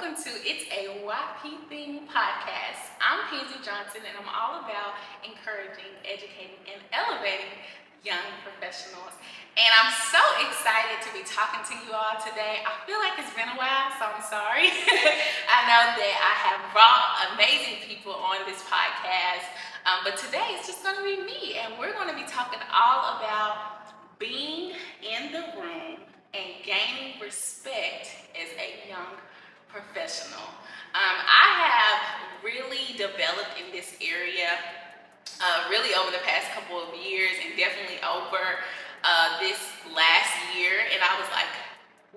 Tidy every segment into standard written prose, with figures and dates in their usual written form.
welcome to It's a YP Thing podcast. I'm Kenzie Johnson, and I'm all about encouraging, educating, and elevating young professionals. And I'm so excited to be talking to you all today. I feel like it's been a while, so I'm sorry. I know that I have brought amazing people on this podcast, but today it's just going to be me, and we're going to be talking all about being in the room and gaining respect as a young professional. I have really developed in this area really over the past couple of years, and definitely over this last year. And I was like,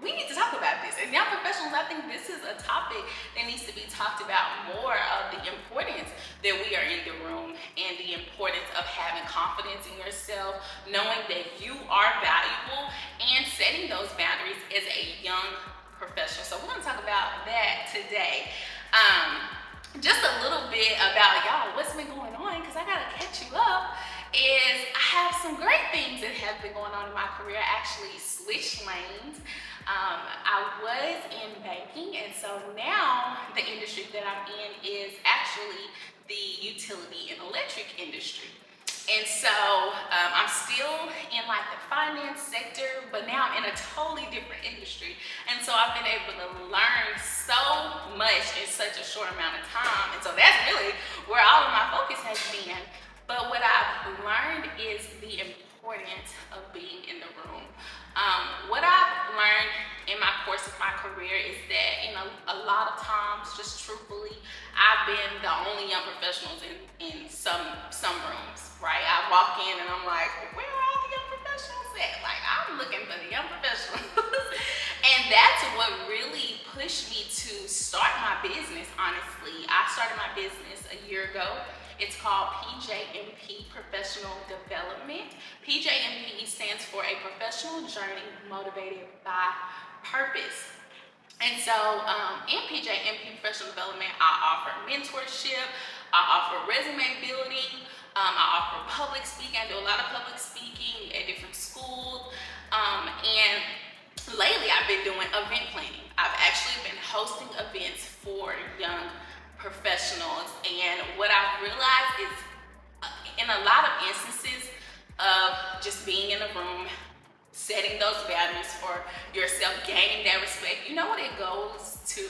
we need to talk about this. As young professionals, I think this is a topic that needs to be talked about more, of the importance that we are in the room and the importance of having confidence in yourself, knowing that you are valuable, and setting those boundaries as a young professional. So we're going to talk about that today. Just a little bit about y'all, what's been going on, because I got to catch you up, is I have some great things that have been going on in my career. I actually switched lanes. I was in banking, and so now the industry that I'm in is actually the utility and electric industry. And so I'm still in like the finance sector, but now I'm in a totally different industry. And so I've been able to learn so much in such a short amount of time. And so that's really where all of my focus has been. But what I've learned is the importance of being in the room. What I've learned in my course of my career is that, a lot of times, just truthfully, I've been the only young professionals in some rooms, right? I walk in and I'm like, where are all the young professionals at? Like, I'm looking for the young professionals. And that's what really pushed me to start my business, honestly. I started my business a year ago. It's called PJMP Professional Development. PJMP stands for a professional journey motivated by purpose. And so in PJMP Professional Development, I offer mentorship, I offer resume building, I offer public speaking. I do a lot of public speaking at different schools. And lately I've been doing event planning. I've actually been hosting events for young professionals, and what I've realized is in a lot of instances of just being in a room, setting those boundaries for yourself, gaining that respect, you know what it goes to?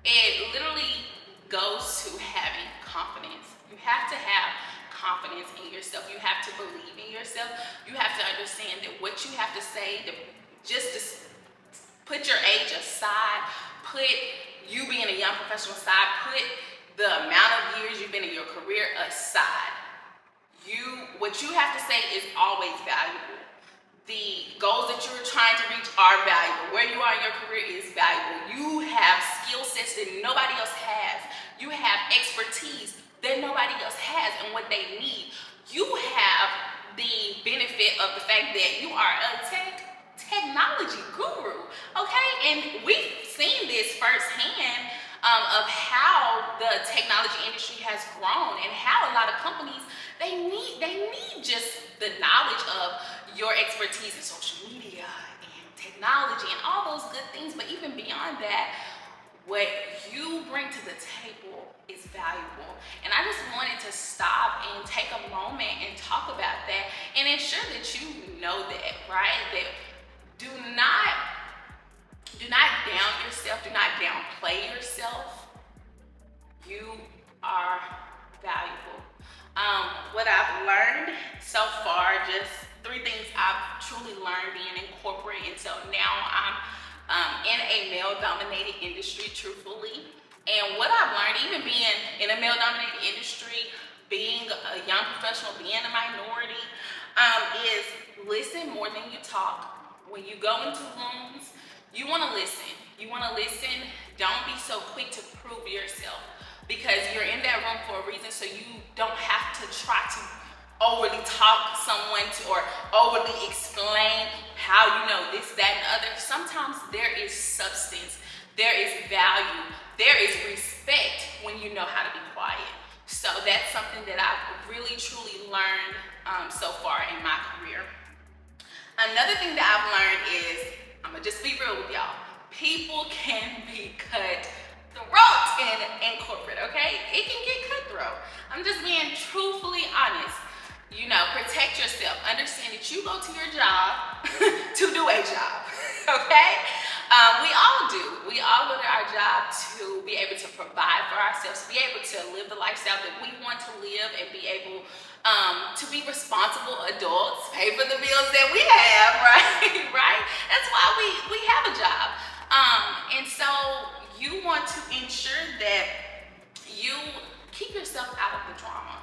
It literally goes to having confidence. You have to have confidence in yourself. You have to believe in yourself. You have to understand that what you have to say, just to put your age aside, put you being a young professional aside, put the amount of years you've been in your career aside. What you have to say is always valuable. The goals that you're trying to reach are valuable. Where you are in your career is valuable. You have skill sets that nobody else has. You have expertise that nobody else has and what they need. You have the benefit of the fact that you are a technology guru, okay? And we've seen this firsthand of how the technology industry has grown, and how a lot of companies, they need just the knowledge of your expertise in social media and technology and all those good things. But even beyond that, what you bring to the table is valuable. And I just wanted to stop and take a moment and talk about that and ensure that you know that, right? That do not down yourself, do not downplay yourself. You are valuable. What I've learned so far, just 3 things I've truly learned being in corporate, and so now I'm in a male-dominated industry, truthfully. And what I've learned, even being in a male-dominated industry, being a young professional, being a minority, is listen more than you talk. When you go into rooms, you want to listen. You want to listen. Don't be so quick to prove yourself, because you're in that room for a reason, so you don't have to try to overly talk someone or overly explain how you know this, that, and other. Sometimes there is substance, there is value, there is respect when you know how to be quiet. So that's something that I've really truly learned so far in my career. Another thing that I've learned is, I'm gonna just be real with y'all, people can be cut cutthroat in corporate, okay? It can get cutthroat. I'm just being truthfully honest. You know, protect yourself. Understand that you go to your job to do a job, okay? We all do. We all go to our job to be able to provide for ourselves, to be able to live the lifestyle that we want to live, and be able to be responsible adults, pay for the bills that we have, right? Right? That's why we have a job. And so you want to ensure that you keep yourself out of the drama.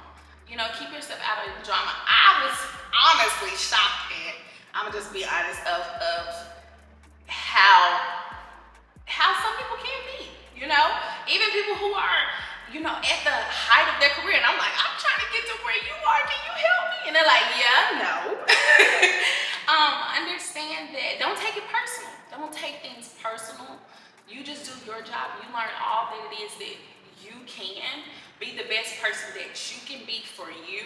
You know, keep yourself out of the drama. I was honestly shocked at, I'm gonna just be honest, of how some people can be, you know? Even people who are, you know, at the height of their career, and I'm like, I'm trying to get to where you are, can you help me? And they're like, yeah, no. Understand that, don't take it personal. Don't take things personal. You just do your job. You learn all that it is that you can. Be the best person that you can be for you,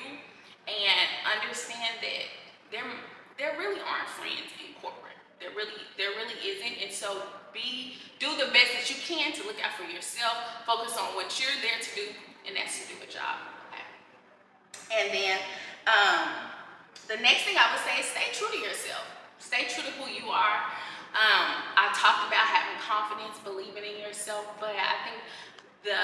and understand that there really aren't friends in corporate. There really isn't. And so do the best that you can to look out for yourself. Focus on what you're there to do, and that's to do a job. Okay. And then the next thing I would say is stay true to yourself. Stay true to who you are. I talked about having confidence, believing in yourself, but I think the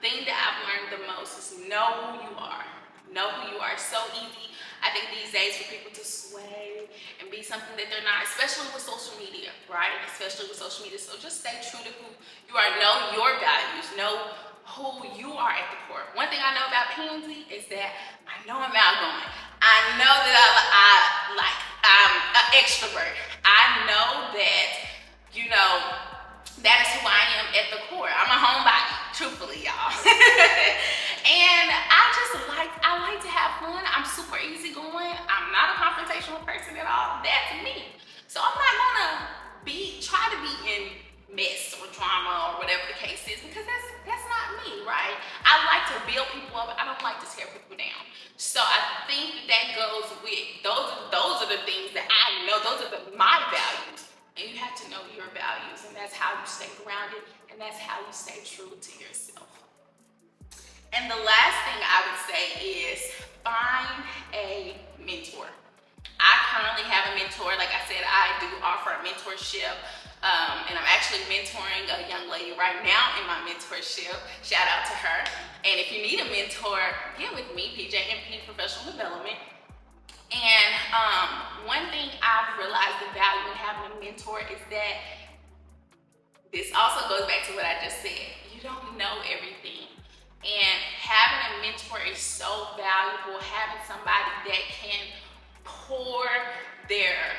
thing that I've learned the most is know who you are. Know who you are. It's so easy, I think, these days for people to sway and be something that they're not, especially with social media, right? Especially with social media. So just stay true to who you are. Know your values. Know who you are at the core. One thing I know about Pansy is that I know I'm outgoing. I know that I'm an extrovert. I know that, you know, that is who I am at the core. I'm a homebody, truthfully, y'all. And I like to have fun. I'm super easygoing. I'm not a confrontational person at all. That's me. So I'm not gonna try to be in mess or drama or whatever the case is, because that's not me, right? I like to build people up. I don't like to tear people down. So I think that goes with those are the things that I know. Those are my values. And you have to know your values, and that's how you stay grounded, and that's how you stay true to yourself. And the last thing I would say is find a mentor. I currently have a mentor. Like I said, I do offer a mentorship, and I'm actually mentoring a young lady right now in my mentorship. Shout out to her. And if you need a mentor, get with me, PJMP Professional Development. And one thing I've realized the value in having a mentor is that this also goes back to what I just said. You don't know everything. And having a mentor is so valuable. Having somebody that can pour their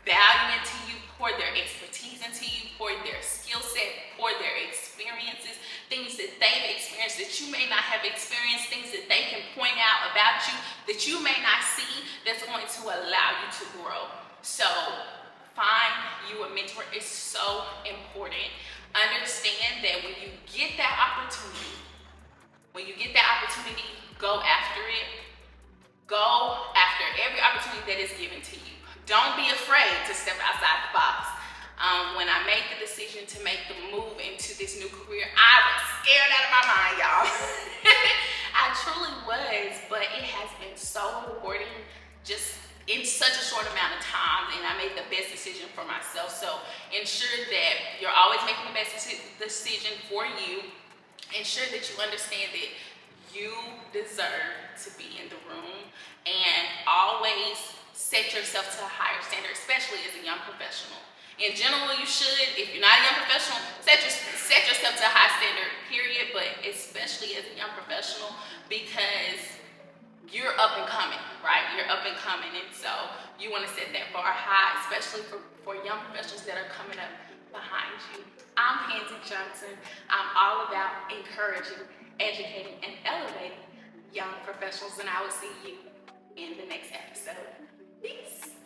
value into you, pour their expertise into you, pour their skill set, pour their experiences, things that they've experienced that you may not have experienced, things that they can point out about you that you may not see, that's going to allow you to grow. So find you a mentor. Is so important. Understand that when you get that opportunity, go after it. Go after every opportunity that is given to you. Don't be afraid to step outside the box. When I made the decision to make the move into this new career, I was scared out of my mind, y'all. I truly was, but it has been so rewarding just in such a short amount of time, and I made the best decision for myself. So ensure that you're always making the best decision for you. Ensure that you understand that you deserve to be in the room, and always set yourself to a higher standard, especially as a young professional. In general, you should. If you're not a young professional, set yourself to a high standard, period, but especially as a young professional, because you're up and coming, right? You're up and coming, and so you want to set that bar high, especially for young professionals that are coming up behind you. I'm Pansy Johnson. I'm all about encouraging, educating, and elevating young professionals, and I will see you in the next episode. Peace.